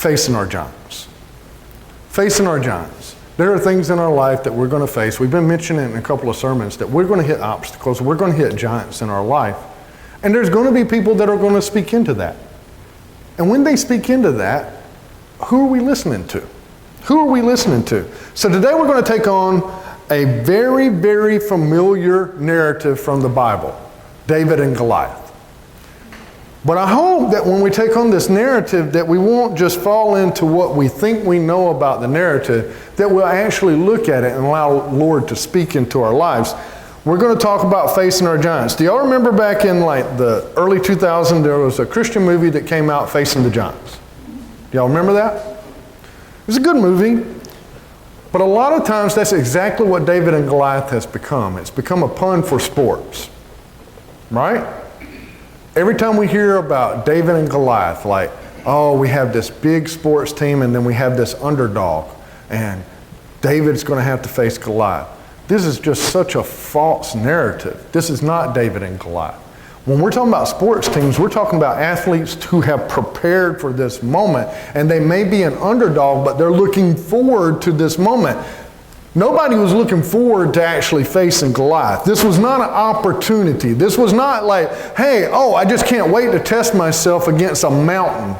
Facing our giants. Facing our giants. There are things in our life that we're going to face. We've been mentioning it in a couple of sermons that we're going to hit obstacles. We're going to hit giants in our life. And there's going to be people that are going to speak into that. And when they speak into that, who are we listening to? Who are we listening to? So today we're going to take on a very, very familiar narrative from the Bible, David and Goliath. But I hope that when we take on this narrative that we won't just fall into what we think we know about the narrative, that we'll actually look at it and allow the Lord to speak into our lives. We're going to talk about facing our giants. Do y'all remember back in like the early 2000s, there was a Christian movie that came out, Facing the Giants? Do y'all remember that? It was a good movie. But a lot of times that's exactly what David and Goliath has become. It's become a pun for sports. Right? Every time we hear about David and Goliath, like, oh, we have this big sports team and then we have this underdog and David's going to have to face Goliath. This is just such a false narrative. This is not David and Goliath. When we're talking about sports teams, we're talking about athletes who have prepared for this moment, and they may be an underdog, but they're looking forward to this moment. Nobody was looking forward to actually facing Goliath. This was not an opportunity. This was not like, hey, I just can't wait to test myself against a mountain,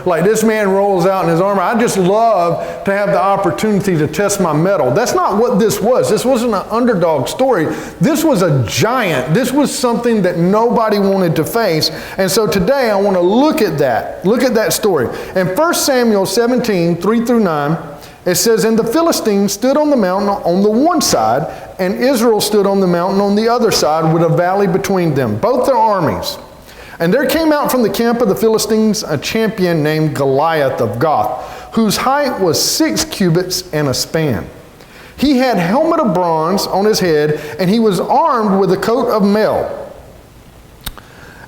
Like this man rolls out in his armor. I just love to have the opportunity to test my mettle. That's not what this was. This wasn't an underdog story. This was a giant. This was something that nobody wanted to face. And so today I want to look at that story. In 1 Samuel 17, 3 through 9, it says, and the Philistines stood on the mountain on the one side, and Israel stood on the mountain on the other side with a valley between them, both their armies. And there came out from the camp of the Philistines a champion named Goliath of Gath, whose height was 6 cubits and a span. He had helmet of bronze on his head, and he was armed with a coat of mail.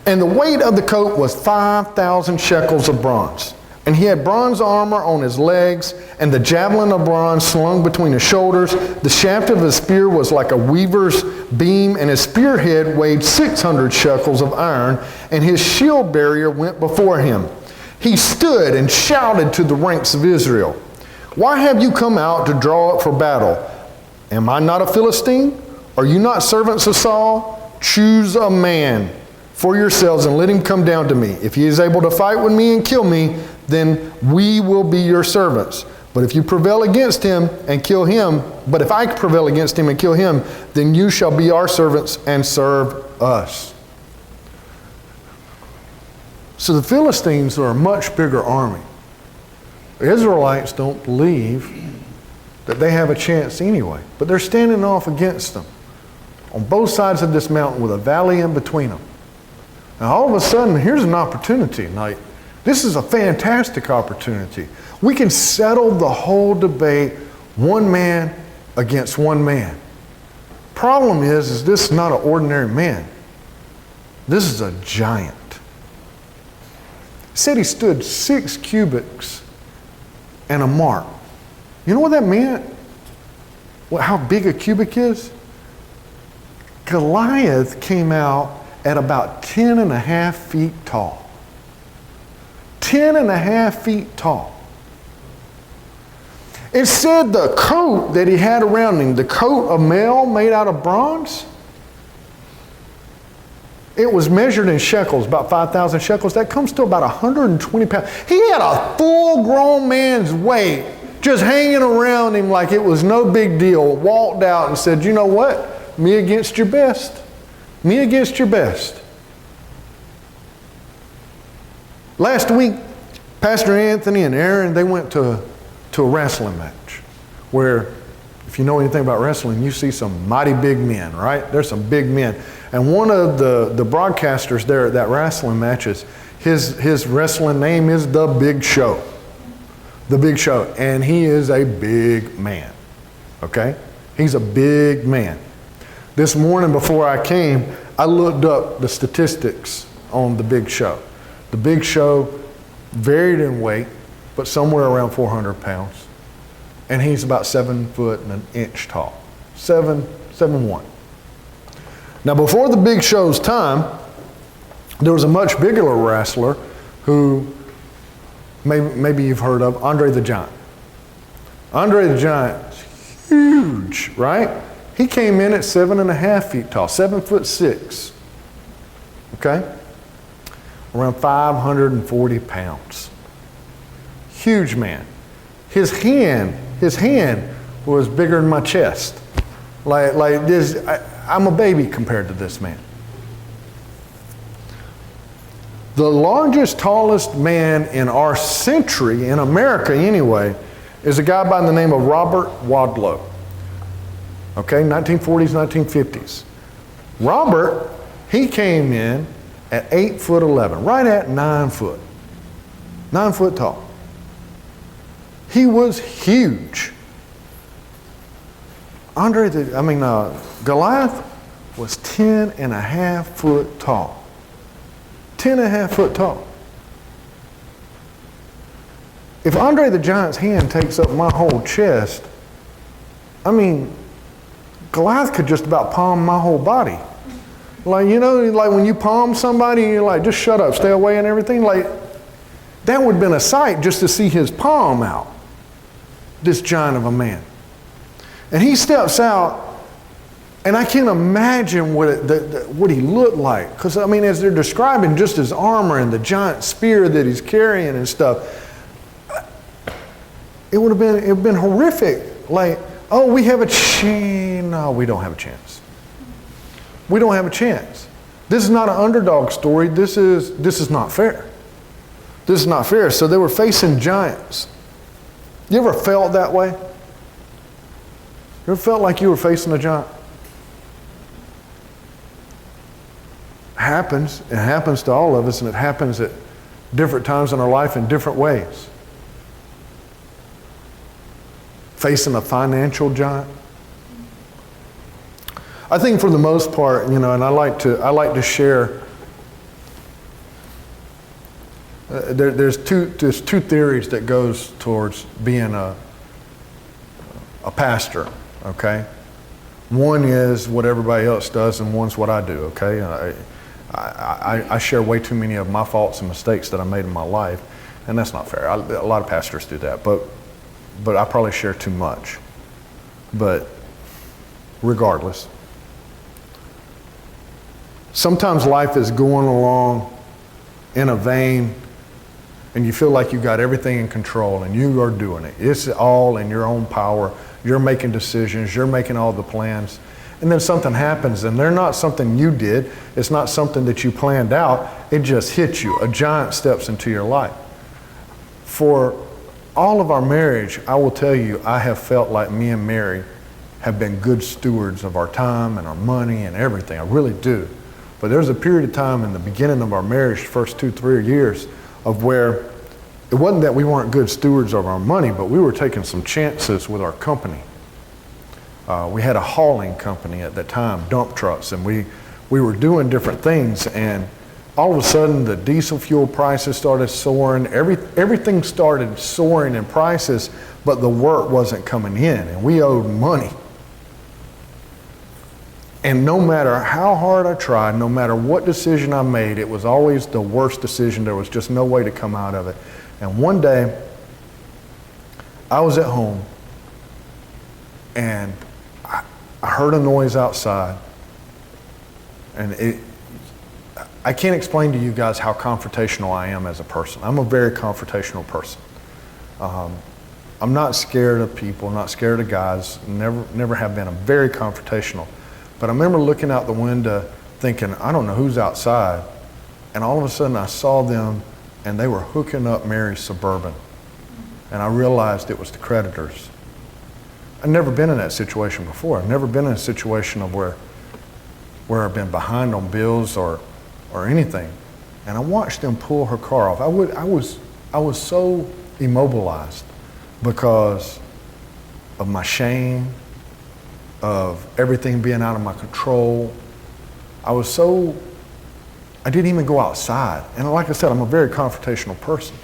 And the weight of the coat was 5,000 shekels of bronze. And he had bronze armor on his legs, and the javelin of bronze slung between his shoulders. The shaft of his spear was like a weaver's beam, and his spearhead weighed 600 shekels of iron, and his shield bearer went before him. He stood and shouted to the ranks of Israel, why have you come out to draw up for battle? Am I not a Philistine? Are you not servants of Saul? Choose a man for yourselves and let him come down to me. If he is able to fight with me and kill me, then we will be your servants. But if you prevail against him and kill him, but if I prevail against him and kill him, then you shall be our servants and serve us. So the Philistines are a much bigger army. The Israelites don't believe that they have a chance anyway, but they're standing off against them on both sides of this mountain with a valley in between them. Now all of a sudden, here's an opportunity. Like, this is a fantastic opportunity. We can settle the whole debate one man against one man. Problem is this is not an ordinary man. This is a giant. It said he stood 6 cubits and a mark. You know what that meant? How big a cubit is? Goliath came out at about 10.5 feet tall. 10.5 feet tall. It said the coat that he had around him, the coat of mail made out of bronze, it was measured in shekels, about 5,000 shekels. That comes to about 120 pounds. He had a full-grown man's weight just hanging around him like it was no big deal. Walked out and said, you know what? Me against your best. Me against your best. Last week, Pastor Anthony and Aaron, they went to a wrestling match where, if you know anything about wrestling, you see some mighty big men, right? There's some big men. And one of the broadcasters there at that wrestling match, his wrestling name is The Big Show. The Big Show. And he is a big man, okay? He's a big man. This morning before I came, I looked up the statistics on The Big Show. The Big Show varied in weight, but somewhere around 400 pounds. And he's about 7 foot and an inch tall. 7'1". Now before The Big Show's time, there was a much bigger wrestler who maybe you've heard of Andre the Giant. Andre the Giant, huge, right? He came in at 7.5 feet tall, 7'6". Okay? Around 540 pounds. Huge man. His hand was bigger than my chest. Like this, I'm a baby compared to this man. The largest, tallest man in our century, in America anyway, is a guy by the name of Robert Wadlow. Okay, 1940s, 1950s. Robert, he came in at 8'11", right at 9 foot. 9 foot tall. He was huge. Goliath was 10.5 foot tall. 10.5 foot tall. If Andre the Giant's hand takes up my whole chest, Goliath could just about palm my whole body. Like when you palm somebody and you're like, just shut up, stay away and everything, like that would have been a sight just to see his palm out. This giant of a man. And he steps out, and I can't imagine what he looked like. Because, as they're describing just his armor and the giant spear that he's carrying and stuff, it would have been horrific. Like, oh, we have a chance. No, we don't have a chance. We don't have a chance. This is not an underdog story. This is not fair. This is not fair. So they were facing giants. You ever felt that way? You ever felt like you were facing a giant? It happens. It happens to all of us, and it happens at different times in our life in different ways. Facing a financial giant. I think for the most part, and I like to share. There's two theories that goes towards being a pastor. Okay, one is what everybody else does, and one's what I do. Okay, I share way too many of my faults and mistakes that I made in my life, and that's not fair. A lot of pastors do that, but I probably share too much. But regardless, sometimes life is going along in a vein, and you feel like you got everything in control, and you are doing it. It's all in your own power. You're making decisions. You're making all the plans. And then something happens, and they're not something you did. It's not something that you planned out. It just hits you. A giant steps into your life. For all of our marriage, I will tell you, I have felt like me and Mary have been good stewards of our time and our money and everything. I really do. But there's a period of time in the beginning of our marriage, first 2-3 years, of where it wasn't that we weren't good stewards of our money, but we were taking some chances with our company. We had a hauling company at that time, dump trucks, and we were doing different things, and all of a sudden the diesel fuel prices started soaring. Everything started soaring in prices, but the work wasn't coming in, and we owed money. And no matter how hard I tried, no matter what decision I made, it was always the worst decision. There was just no way to come out of it. And one day, I was at home, and I heard a noise outside. And I can't explain to you guys how confrontational I am as a person. I'm a very confrontational person. I'm not scared of people, not scared of guys, never have been. I'm very confrontational. But I remember looking out the window thinking, I don't know who's outside. And all of a sudden I saw them, and they were hooking up Mary's Suburban. And I realized it was the creditors. I've never been in that situation before. I've never been in a situation of where I've been behind on bills or anything. And I watched them pull her car off. I was so immobilized because of my shame, of everything being out of my control. I didn't even go outside. And like I said, I'm a very confrontational person.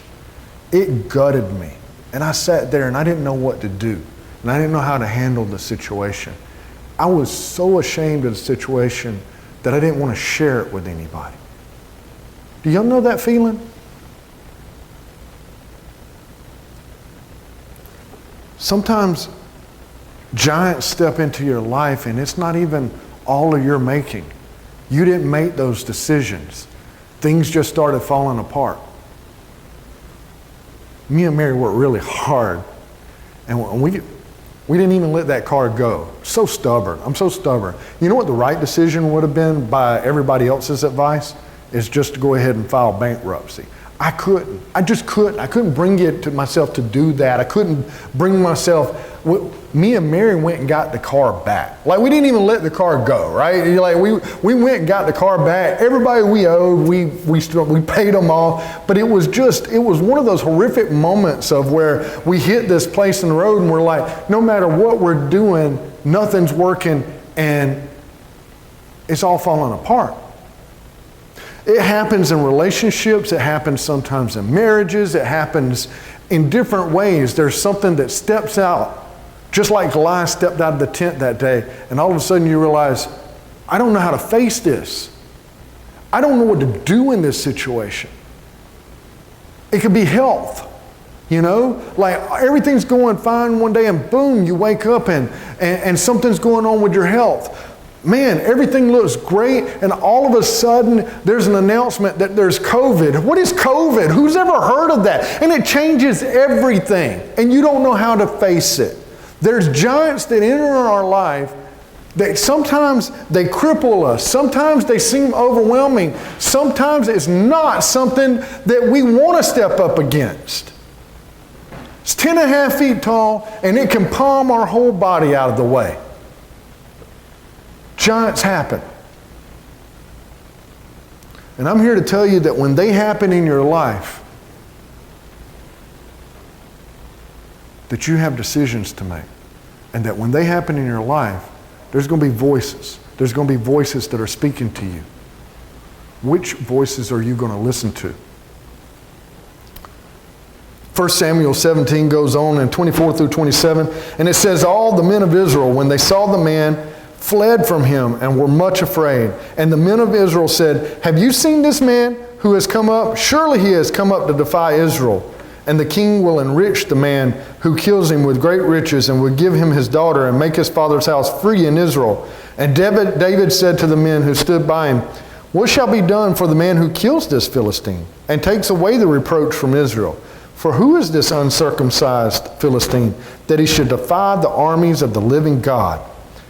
It gutted me. And I sat there and I didn't know what to do. And I didn't know how to handle the situation. I was so ashamed of the situation that I didn't want to share it with anybody. Do y'all know that feeling? Sometimes giants step into your life and it's not even all of your making. You didn't make those decisions. Things just started falling apart. Me and Mary worked really hard, and we didn't even let that car go. So stubborn. I'm so stubborn. You know what the right decision would have been by everybody else's advice? Is just to go ahead and file bankruptcy. I couldn't. I just couldn't. I couldn't bring it to myself to do that. I couldn't bring myself. Me and Mary went and got the car back. Like, we didn't even let the car go, right? Like, we went and got the car back. Everybody we owed, we paid them off. But it was one of those horrific moments of where we hit this place in the road and we're like, no matter what we're doing, nothing's working and it's all falling apart. It happens in relationships. It happens sometimes in marriages. It happens in different ways. There's something that steps out, just like Goliath stepped out of the tent that day, and all of a sudden you realize, I don't know how to face this. I don't know what to do in this situation. It could be health, you know? Like, everything's going fine one day and boom, you wake up and something's going on with your health. Man, everything looks great, and all of a sudden there's an announcement that there's COVID. What is COVID? Who's ever heard of that? And it changes everything, and you don't know how to face it. There's giants that enter in our life that sometimes they cripple us. Sometimes they seem overwhelming. Sometimes it's not something that we want to step up against. It's 10.5 feet tall, and it can palm our whole body out of the way. Giants happen. And I'm here to tell you that when they happen in your life, that you have decisions to make. And that when they happen in your life, there's going to be voices. There's going to be voices that are speaking to you. Which voices are you going to listen to? 1 Samuel 17 goes on in 24 through 27, and it says, all the men of Israel, when they saw the man, fled from him and were much afraid. And the men of Israel said, have you seen this man who has come up? Surely he has come up to defy Israel. And the king will enrich the man who kills him with great riches and will give him his daughter and make his father's house free in Israel. And David said to the men who stood by him, what shall be done for the man who kills this Philistine and takes away the reproach from Israel? For who is this uncircumcised Philistine that he should defy the armies of the living God?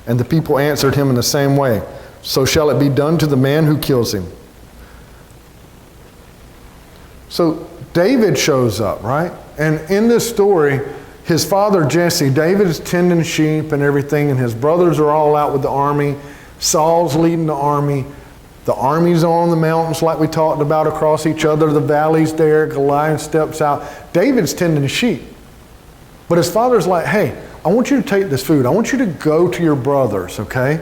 And the people answered him in the same way, so shall it be done to the man who kills him. So David shows up, right? And in this story, his father Jesse, David is tending sheep and everything, and his brothers are all out with the army. Saul's leading the army. The army's on the mountains like we talked about across each other. The valley's there. Goliath steps out. David's tending sheep. But his father's like, hey, I want you to take this food. I want you to go to your brothers, okay?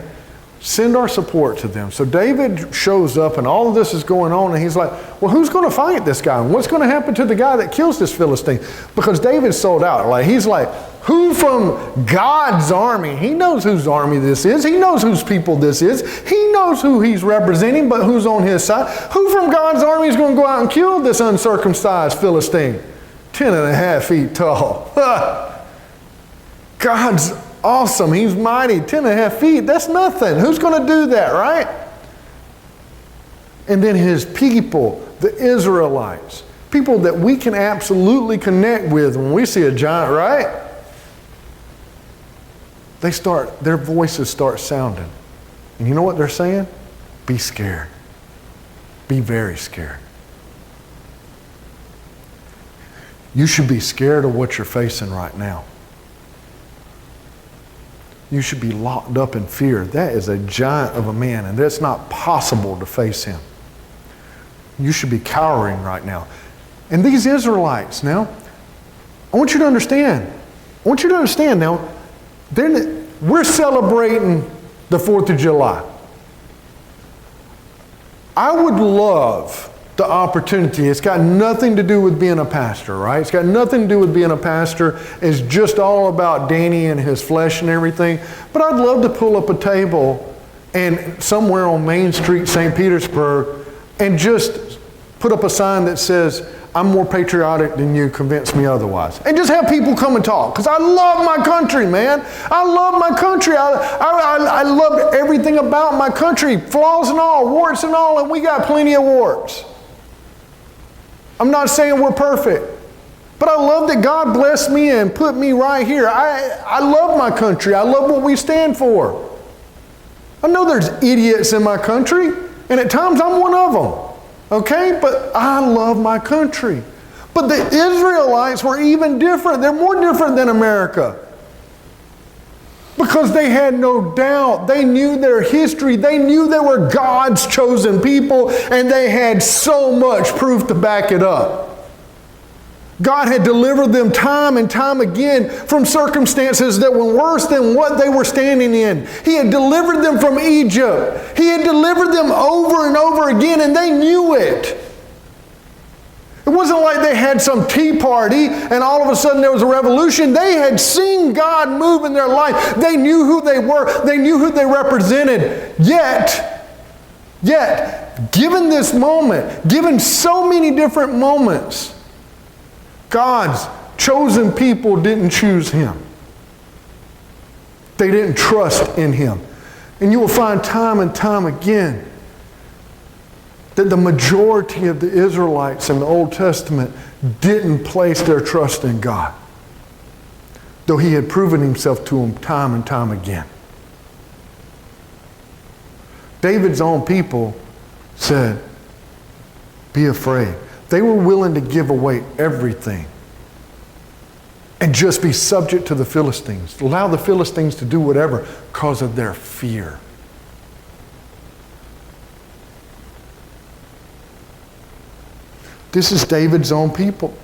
Send our support to them. So David shows up and all of this is going on and he's like, well, who's going to fight this guy? And what's going to happen to the guy that kills this Philistine? Because David's sold out. Like, he's like, who from God's army? He knows whose army this is. He knows whose people this is. He knows who he's representing, but who's on his side. Who from God's army is going to go out and kill this uncircumcised Philistine? 10.5 feet tall. God's awesome. He's mighty. 10.5 feet. That's nothing. Who's going to do that, right? And then his people, the Israelites, people that we can absolutely connect with when we see a giant, right? Their voices start sounding. And you know what they're saying? Be scared. Be very scared. You should be scared of what you're facing right now. You should be locked up in fear. That is a giant of a man, and it's not possible to face him. You should be cowering right now. And these Israelites now, I want you to understand. Now, we're celebrating the 4th of July. I would love the opportunity. It's got nothing to do with being a pastor, right? It's got nothing to do with being a pastor. It's just all about Danny and his flesh and everything. But I'd love to pull up a table and somewhere on Main Street, St. Petersburg, and just put up a sign that says, I'm more patriotic than you, convince me otherwise. And just have people come and talk. Because I love my country, man. I love my country. I love everything about my country. Flaws and all, warts and all, and we got plenty of warts. I'm not saying we're perfect. But I love that God blessed me and put me right here. I love my country. I love what we stand for. I know there's idiots in my country, and at times I'm one of them. Okay? But I love my country. But the Israelites were even different. They're more different than America. Because they had no doubt. They knew their history. They knew they were God's chosen people, and they had so much proof to back it up. God had delivered them time and time again from circumstances that were worse than what they were standing in. He had delivered them from Egypt. He had delivered them over and over again, and they knew it. It wasn't like they had some tea party and all of a sudden there was a revolution. They had seen God move in their life. They knew who they were. They knew who they represented. Yet, given this moment, given so many different moments, God's chosen people didn't choose Him. They didn't trust in Him. And you will find time and time again that the majority of the Israelites in the Old Testament didn't place their trust in God, though He had proven Himself to them time and time again. David's own people said, be afraid. They were willing to give away everything and just be subject to the Philistines. Allow the Philistines to do whatever because of their fear. This is David's own people.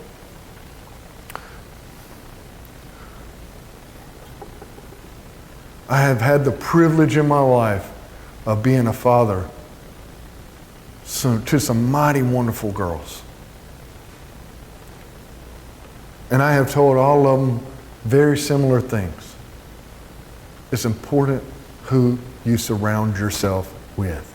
I have had the privilege in my life of being a father to some mighty wonderful girls. And I have told all of them very similar things. It's important who you surround yourself with.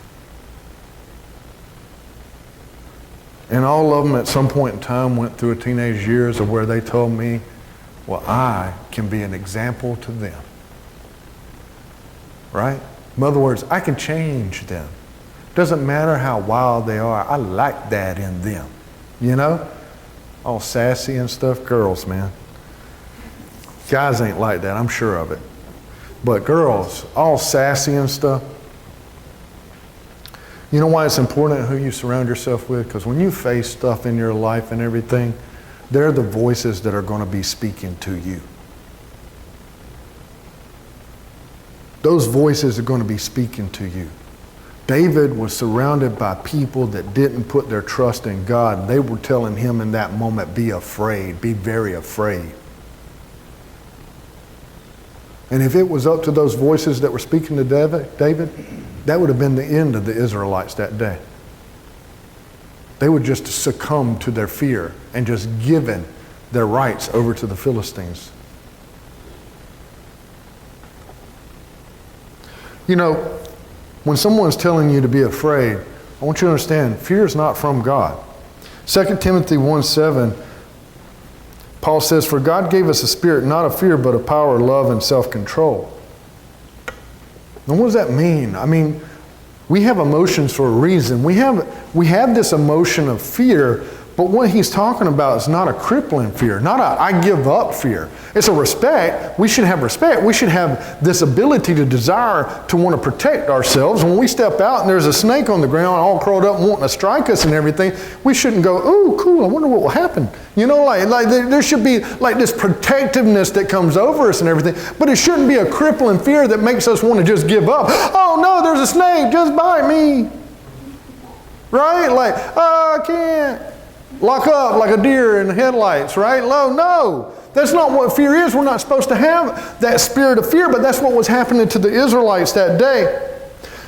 And all of them at some point in time went through a teenage years of where they told me, well, I can be an example to them. Right? In other words, I can change them. Doesn't matter how wild they are. I like that in them. You know? All sassy and stuff. Girls, man. Guys ain't like that. I'm sure of it. But girls, all sassy and stuff. You know why it's important who you surround yourself with? Because when you face stuff in your life and everything, they're the voices that are going to be speaking to you. Those voices are going to be speaking to you. David was surrounded by people that didn't put their trust in God. They were telling him in that moment, be afraid, be very afraid. And if it was up to those voices that were speaking to David, that would have been the end of the Israelites that day. They would just succumb to their fear and just given their rights over to the Philistines. You know, when someone's telling you to be afraid, I want you to understand, fear is not from God. 2 Timothy 1:7, Paul says, for God gave us a spirit not of fear, but of power, love, and self-control. And what does that mean? I mean, we have emotions for a reason. We have this emotion of fear, but what he's talking about is not a crippling fear, not a I give up fear. It's a respect. We should have respect. We should have this ability to desire to want to protect ourselves. When we step out and there's a snake on the ground all curled up wanting to strike us and everything, we shouldn't go, ooh, cool, I wonder what will happen. You know, like there should be like this protectiveness that comes over us and everything, but it shouldn't be a crippling fear that makes us want to just give up. Oh no, there's a snake, just bite me. Right? Like, oh, I can't. Lock up like a deer in the headlights, right? No, that's not what fear is. We're not supposed to have that spirit of fear, but that's what was happening to the Israelites that day.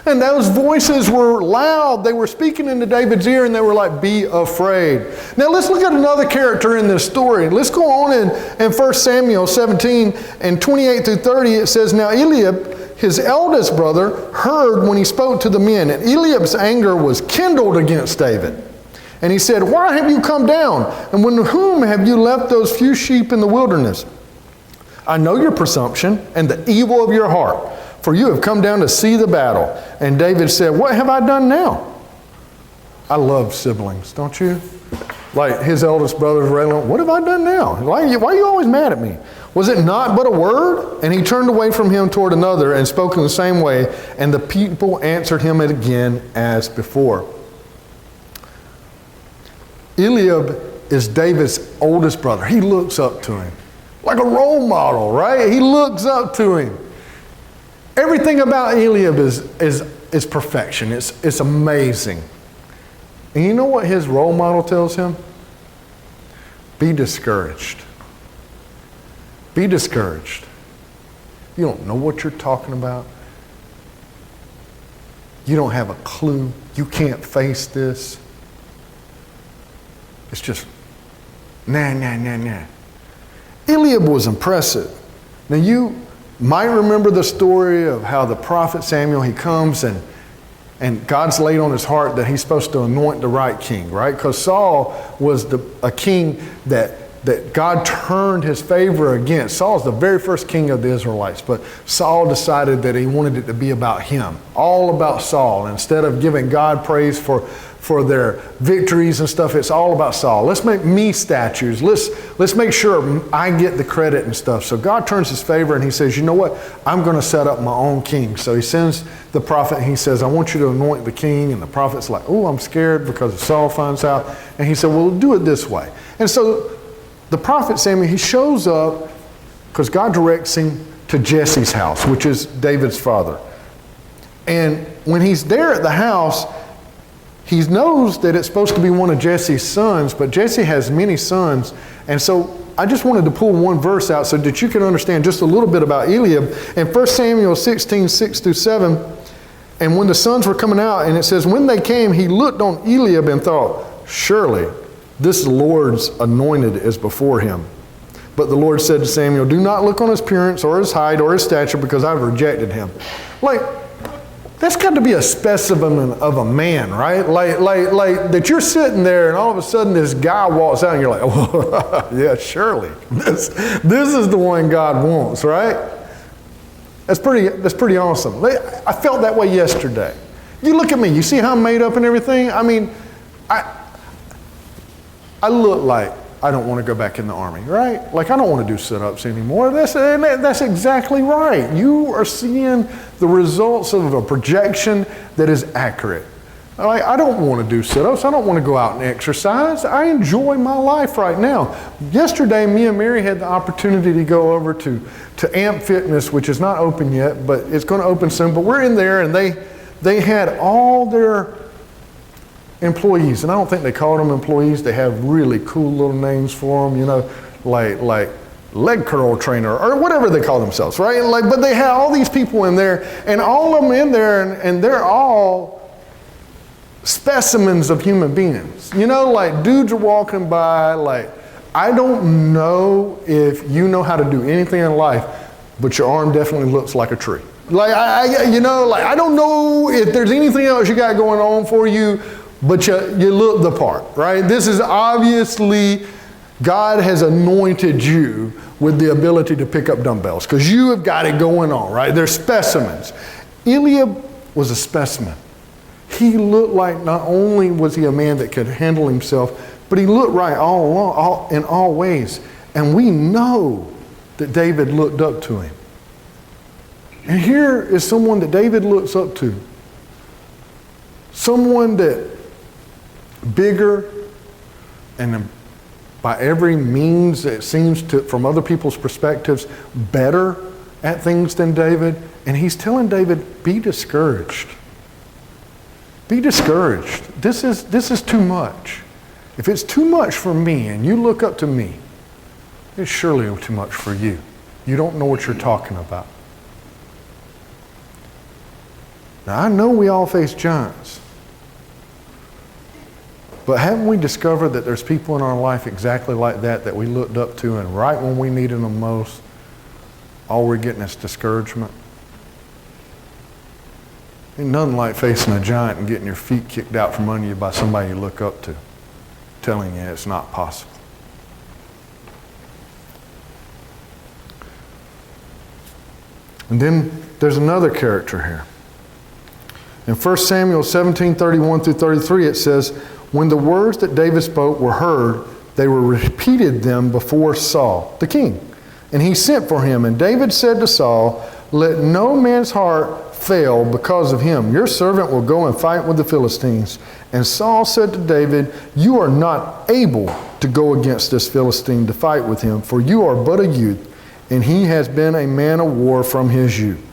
And those voices were loud. They were speaking into David's ear, and they were like, be afraid. Now let's look at another character in this story. Let's go on in 1 Samuel 17 and 28 through 30. It says, now Eliab, his eldest brother, heard when he spoke to the men, and Eliab's anger was kindled against David. And he said, why have you come down? And with whom have you left those few sheep in the wilderness? I know your presumption and the evil of your heart, for you have come down to see the battle. And David said, what have I done now? I love siblings, don't you? Like his eldest brother's railing, what have I done now? Why are you always mad at me? Was it not but a word? And he turned away from him toward another and spoke in the same way. And the people answered him again as before. Eliab is David's oldest brother. He looks up to him like a role model, right? He looks up to him. Everything about Eliab is perfection. It's amazing. And you know what his role model tells him? Be discouraged. Be discouraged. You don't know what you're talking about. You don't have a clue. You can't face this. It's just, nah. Eliab was impressive. Now you might remember the story of how the prophet Samuel, he comes and God's laid on his heart that he's supposed to anoint the right king, right? Because Saul was a king that God turned his favor against. Saul's the very first king of the Israelites, but Saul decided that he wanted it to be about him, all about Saul. Instead of giving God praise for their victories and stuff, it's all about Saul. Let's make me statues. Let's make sure I get the credit and stuff. So God turns his favor and he says, you know what? I'm going to set up my own king. So he sends the prophet and he says, I want you to anoint the king. And the prophet's like, oh, I'm scared because Saul finds out. And he said, well, do it this way. And so the prophet Samuel, he shows up because God directs him to Jesse's house, which is David's father. And when he's there at the house, he knows that it's supposed to be one of Jesse's sons, but Jesse has many sons. And so I just wanted to pull one verse out so that you can understand just a little bit about Eliab. In 1 Samuel 16, 6-7, and when the sons were coming out, and it says, when they came, he looked on Eliab and thought, surely this Lord's anointed is before him. But the Lord said to Samuel, do not look on his appearance or his height or his stature, because I've rejected him. Like, that's got to be a specimen of a man, right? Like that you're sitting there and all of a sudden this guy walks out and you're like, oh, yeah, surely. This is the one God wants, right? That's pretty awesome. I felt that way yesterday. You look at me, you see how I'm made up and everything? I mean, I look like I don't want to go back in the army, right? Like I don't want to do sit-ups anymore. That's exactly right. You are seeing the results of a projection that is accurate. I don't want to do sit-ups. I don't want to go out and exercise. I enjoy my life right now. Yesterday, me and Mary had the opportunity to go over to AMP Fitness, which is not open yet, but it's going to open soon. But we're in there, and they had all their employees, and I don't think they called them employees. They have really cool little names for them, you know, like leg curl trainer or whatever they call themselves, right? But they had all these people in there, and all of them in there, and they're all specimens of human beings. You know, like dudes are walking by, like, I don't know if you know how to do anything in life, but your arm definitely looks like a tree. Like, I don't know if there's anything else you got going on for you, but you look the part, right? This is obviously, God has anointed you with the ability to pick up dumbbells because you have got it going on, right? They're specimens. Eliab was a specimen. He looked like not only was he a man that could handle himself, but he looked right all along, in all ways. And we know that David looked up to him. And here is someone that David looks up to. Someone that bigger and by every means it seems to, from other people's perspectives, better at things than David. And he's telling David, be discouraged. Be discouraged. This is too much. If it's too much for me and you look up to me, it's surely too much for you. You don't know what you're talking about. Now I know we all face giants. But haven't we discovered that there's people in our life exactly like that we looked up to, and right when we needed them most, all we're getting is discouragement? Ain't nothing like facing a giant and getting your feet kicked out from under you by somebody you look up to. telling you it's not possible. And then there's another character here. In 1 Samuel 17:31 through 33, it says, when the words that David spoke were heard, they were repeated them before Saul, the king. And he sent for him. And David said to Saul, let no man's heart fail because of him. Your servant will go and fight with the Philistines. And Saul said to David, you are not able to go against this Philistine to fight with him, for you are but a youth, and he has been a man of war from his youth.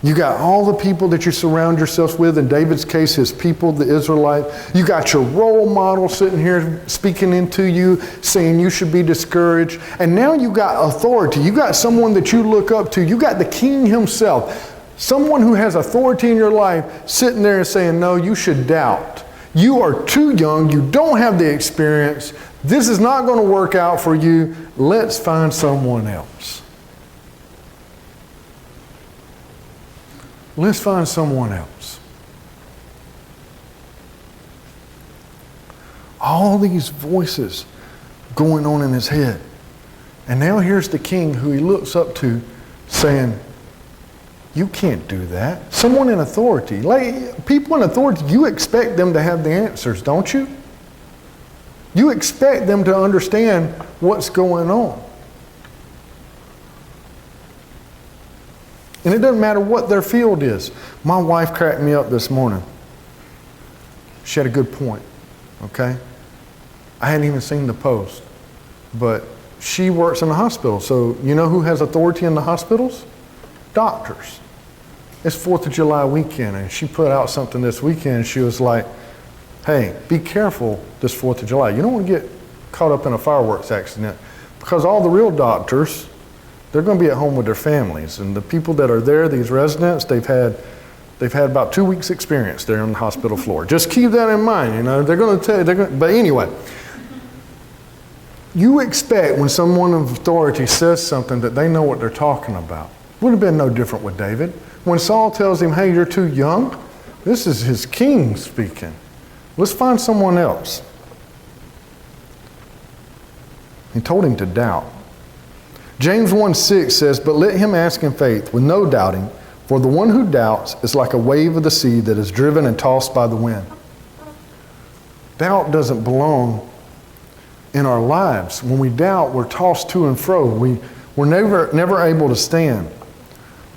You got all the people that you surround yourself with, in David's case, his people, the Israelites. You got your role model sitting here speaking into you, saying you should be discouraged. And now you got authority. You got someone that you look up to. You got the king himself. Someone who has authority in your life sitting there and saying, no, you should doubt. You are too young. You don't have the experience. This is not going to work out for you. Let's find someone else. Let's find someone else. All these voices going on in his head. And now here's the king who he looks up to saying, you can't do that. Someone in authority. Like people in authority, you expect them to have the answers, don't you? You expect them to understand what's going on. And it doesn't matter what their field is. My wife cracked me up this morning. She had a good point, okay? I hadn't even seen the post, but she works in the hospital. So you know who has authority in the hospitals? Doctors. It's 4th of July weekend, and she put out something this weekend. She was like, hey, be careful this 4th of July. You don't want to get caught up in a fireworks accident, because all the real doctors, they're going to be at home with their families. And the people that are there, these residents, they've had about 2 weeks experience there on the hospital floor. Just keep that in mind, you know. They're going to tell you, but anyway. You expect when someone of authority says something that they know what they're talking about. Would have been no different with David. When Saul tells him, hey, you're too young, this is his king speaking. Let's find someone else. He told him to doubt. James 1:6 says, but let him ask in faith with no doubting, for the one who doubts is like a wave of the sea that is driven and tossed by the wind. Doubt doesn't belong in our lives. When we doubt, we're tossed to and fro. We're never able to stand.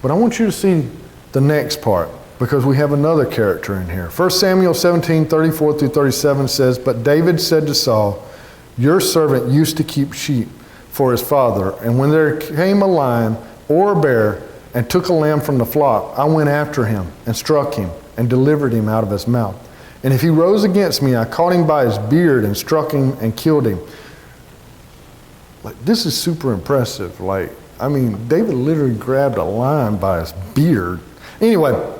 But I want you to see the next part, because we have another character in here. 1 Samuel 17:34 through 37 says, but David said to Saul, your servant used to keep sheep for his father, and when there came a lion or a bear and took a lamb from the flock, I went after him and struck him and delivered him out of his mouth. And if he rose against me, I caught him by his beard and struck him and killed him. Like, this is super impressive. David literally grabbed a lion by his beard. Anyway,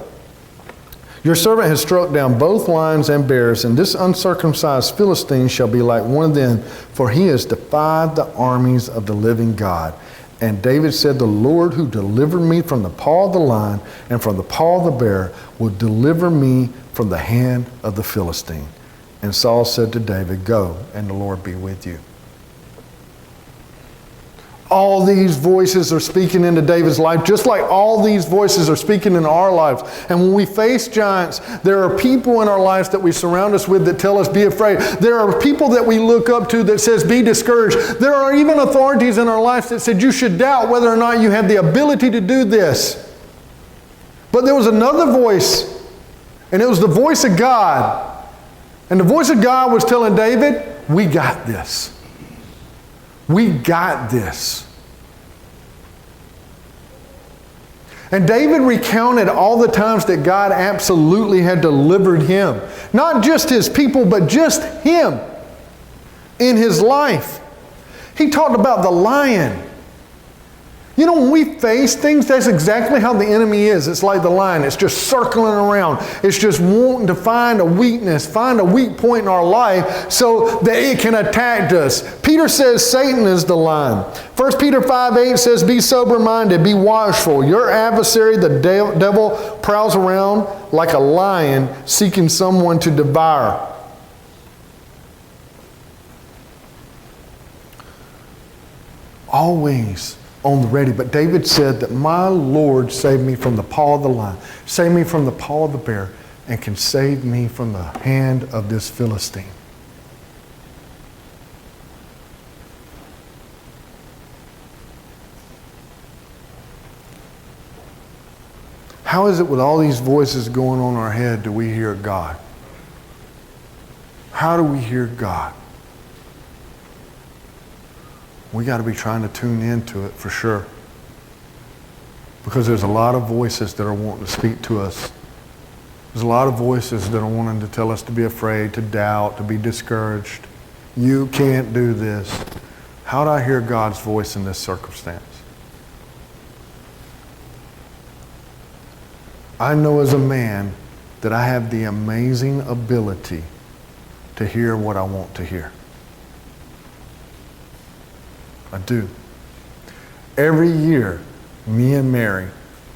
your servant has struck down both lions and bears, and this uncircumcised Philistine shall be like one of them, for he has defied the armies of the living God. And David said, the Lord who delivered me from the paw of the lion and from the paw of the bear will deliver me from the hand of the Philistine. And Saul said to David, go, and the Lord be with you. All these voices are speaking into David's life, just like all these voices are speaking in our lives. And when we face giants, there are people in our lives that we surround us with that tell us, be afraid. There are people that we look up to that says, be discouraged. There are even authorities in our lives that said, you should doubt whether or not you have the ability to do this. But there was another voice, and it was the voice of God. And the voice of God was telling David, we got this. We got this. And David recounted all the times that God absolutely had delivered him. Not just his people, but just him in his life. He talked about the lion. You know, when we face things, that's exactly how the enemy is. It's like the lion. It's just circling around. It's just wanting to find a weakness, find a weak point in our life so that it can attack us. Peter says Satan is the lion. 1 Peter 5:8 says, be sober-minded, be watchful. Your adversary, the devil, prowls around like a lion seeking someone to devour. Always on the ready. But David said that my Lord saved me from the paw of the lion, saved me from the paw of the bear, and can save me from the hand of this Philistine. How is it with all these voices going on in our head do we hear God? How do we hear God? We got to be trying to tune into it for sure. Because there's a lot of voices that are wanting to speak to us. There's a lot of voices that are wanting to tell us to be afraid, to doubt, to be discouraged. You can't do this. How do I hear God's voice in this circumstance? I know as a man that I have the amazing ability to hear what I want to hear. I do. Every year, me and Mary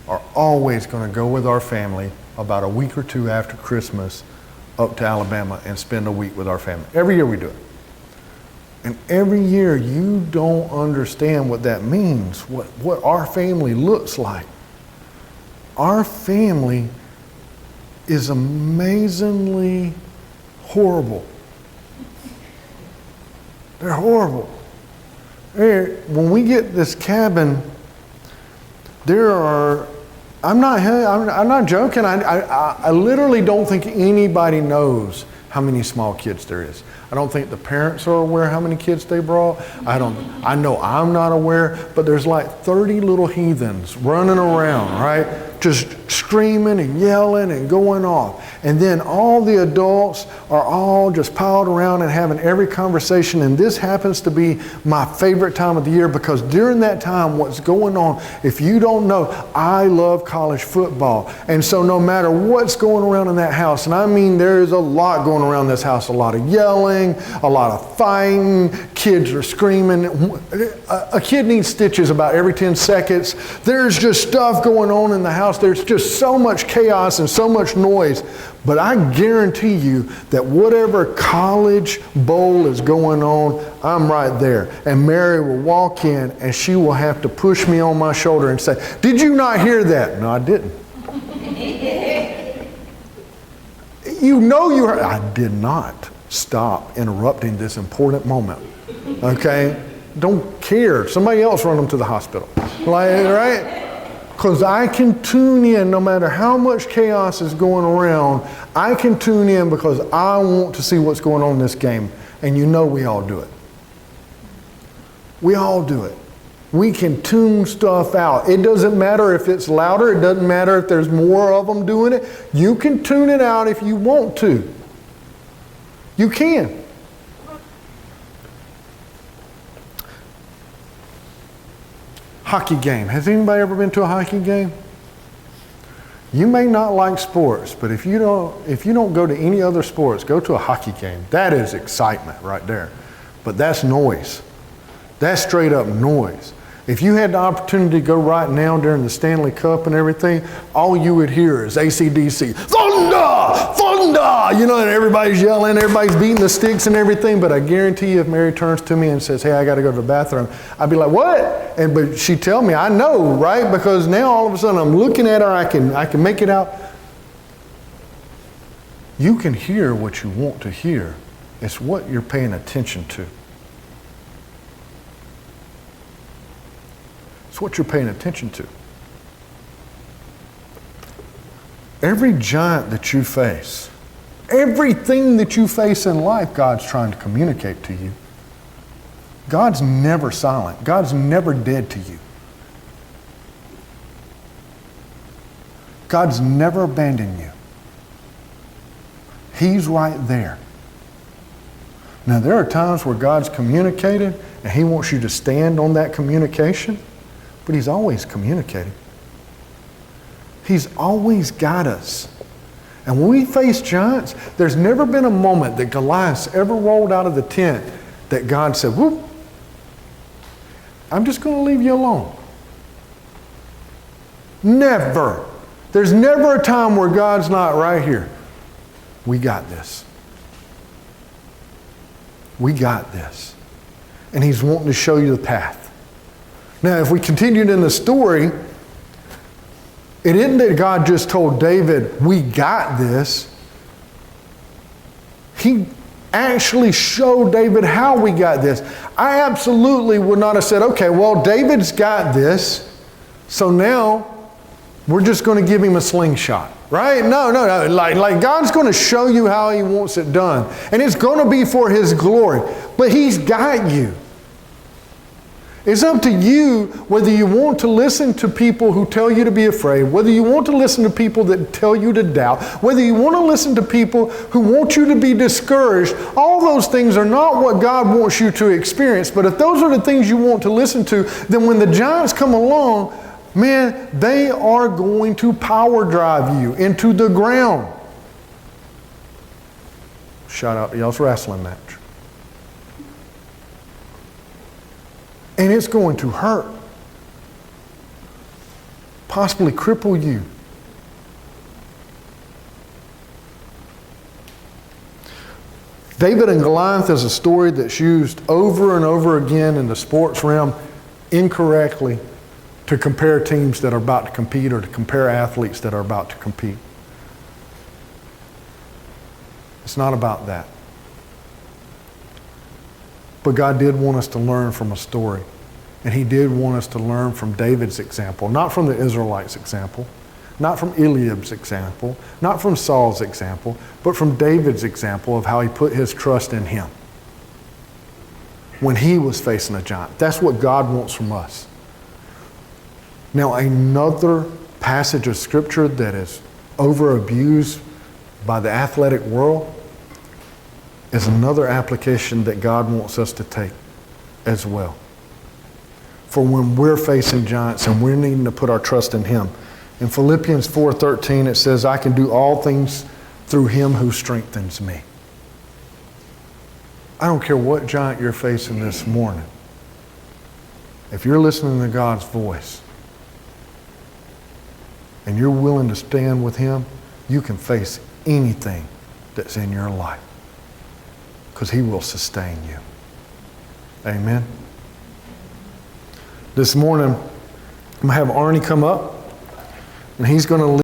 are always going to go with our family about a week or two after Christmas up to Alabama and spend a week with our family. Every year we do it. And every year you don't understand what that means, what our family looks like. Our family is amazingly horrible. They're horrible. When we get this cabin, I'm not joking. I literally don't think anybody knows how many small kids there is. I don't think the parents are aware how many kids they brought. I know I'm not aware, but there's like 30 little heathens running around, right? Just screaming and yelling and going off. And then all the adults are all just piled around and having every conversation. And this happens to be my favorite time of the year because during that time, what's going on, if you don't know, I love college football. And so no matter what's going around in that house, and I mean there's a lot going around this house, a lot of yelling, a lot of fighting, kids are screaming. A kid needs stitches about every 10 seconds. There's just stuff going on in the house. There's just so much chaos and so much noise. But I guarantee you that whatever college bowl is going on, I'm right there. And Mary will walk in and she will have to push me on my shoulder and say, "Did you not hear that?" No, I didn't. You know you heard. I did not. Stop interrupting this important moment. Okay? Don't care. Somebody else run them to the hospital. Right? Because I can tune in no matter how much chaos is going around. I can tune in because I want to see what's going on in this game. And you know we all do it. We all do it. We can tune stuff out. It doesn't matter if it's louder. It doesn't matter if there's more of them doing it. You can tune it out if you want to. You can. Hockey game. Has anybody ever been to a hockey game? You may not like sports, but if you don't go to any other sports, go to a hockey game. That is excitement right there. But that's noise. That's straight up noise. If you had the opportunity to go right now during the Stanley Cup and everything, all you would hear is AC/DC, thunder, thunder, you know, and everybody's yelling, everybody's beating the sticks and everything. But I guarantee you, if Mary turns to me and says, "Hey, I got to go to the bathroom," I'd be like, "What?" But she'd tell me, I know, right? Because now all of a sudden I'm looking at her, I can make it out. You can hear what you want to hear. It's what you're paying attention to. It's what you're paying attention to. Every giant that you face, everything that you face in life, God's trying to communicate to you. God's never silent. God's never dead to you. God's never abandoned you. He's right there. Now, there are times where God's communicated and He wants you to stand on that communication. but He's always communicating. He's always got us. And when we face giants, there's never been a moment that Goliath ever rolled out of the tent that God said, whoop, I'm just going to leave you alone. Never. There's never a time where God's not right here. We got this. We got this. And He's wanting to show you the path. Now, if we continued in the story, it isn't that God just told David, we got this. He actually showed David how we got this. I absolutely would not have said, okay, well, David's got this, so now we're just going to give him a slingshot, right? No. Like God's going to show you how He wants it done. And it's going to be for His glory. But He's got you. It's up to you whether you want to listen to people who tell you to be afraid, whether you want to listen to people that tell you to doubt, whether you want to listen to people who want you to be discouraged. All those things are not what God wants you to experience. But if those are the things you want to listen to, then when the giants come along, man, they are going to power drive you into the ground. Shout out to y'all's wrestling match. And it's going to hurt. Possibly cripple you. David and Goliath is a story that's used over and over again in the sports realm incorrectly to compare teams that are about to compete or to compare athletes that are about to compete. It's not about that. But God did want us to learn from a story. And He did want us to learn from David's example, not from the Israelites' example, not from Eliab's example, not from Saul's example, but from David's example of how he put his trust in Him when he was facing a giant. That's what God wants from us. Now, another passage of Scripture that is over-abused by the athletic world is another application that God wants us to take as well. For when we're facing giants and we're needing to put our trust in Him. In Philippians 4:13 it says, I can do all things through Him who strengthens me. I don't care what giant you're facing this morning. If you're listening to God's voice and you're willing to stand with Him, you can face anything that's in your life. Because He will sustain you. Amen. This morning, I'm going to have Arnie come up, and he's going to lead